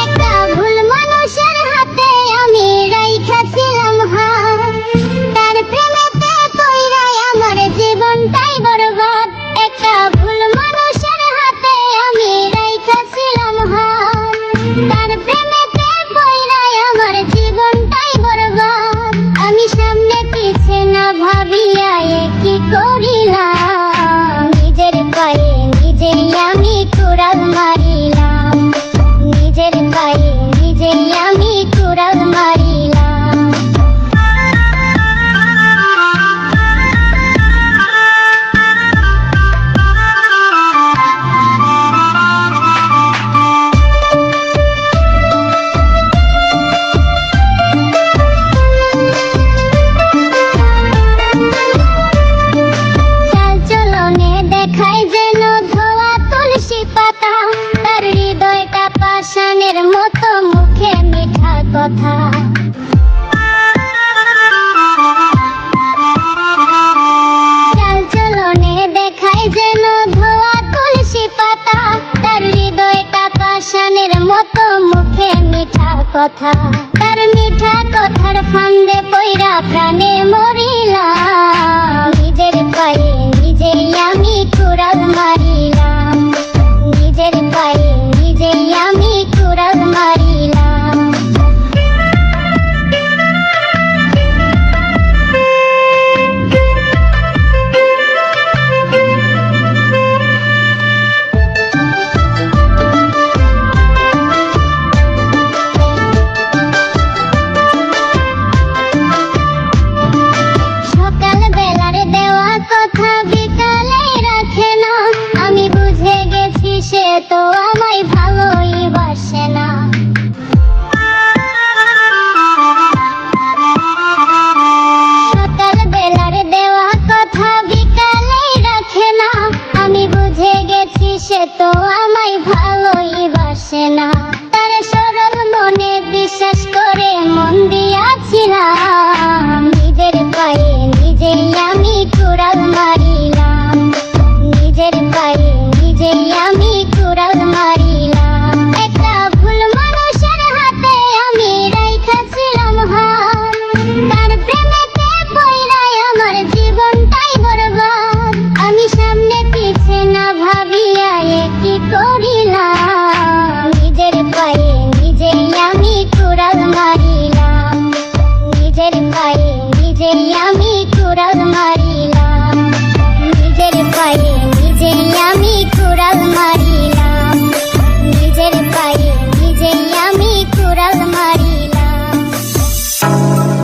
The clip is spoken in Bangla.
একটা ভুল মানুষের হাতে আমি রাইখাছিলাম হাত, তার প্রেমেতে পইড়াই আমার জীবনটাই বরবাদ। একটা ভুল মানুষের হাতে আমি রাইখাছিলাম হাত, তার প্রেমেতে পইড়াই আমার জীবনটাই বরবাদ। আমি সামনে পিছে না ভাবিয়া কি করিলাম, নিজের পায়ে নিজেই আমি কুড়াল মারিলাম, নিজের পায়ে নিজেই আমি কুড়াল মারিলাম। চালচলনে দেখায় যেন ধোয়া তুলসী পাতা, তার হৃদয়টা পাষাণের মতো, মুখে মিঠা কথা। চালচলনে দেখায় যেন ধোয়া তুলসী পাতা, তার হৃদয়টা পাষাণের মতো, মুখে মিঠা কথা। তার মিঠা কথার ফান্দে পইরা প্রাণে মরিলাম।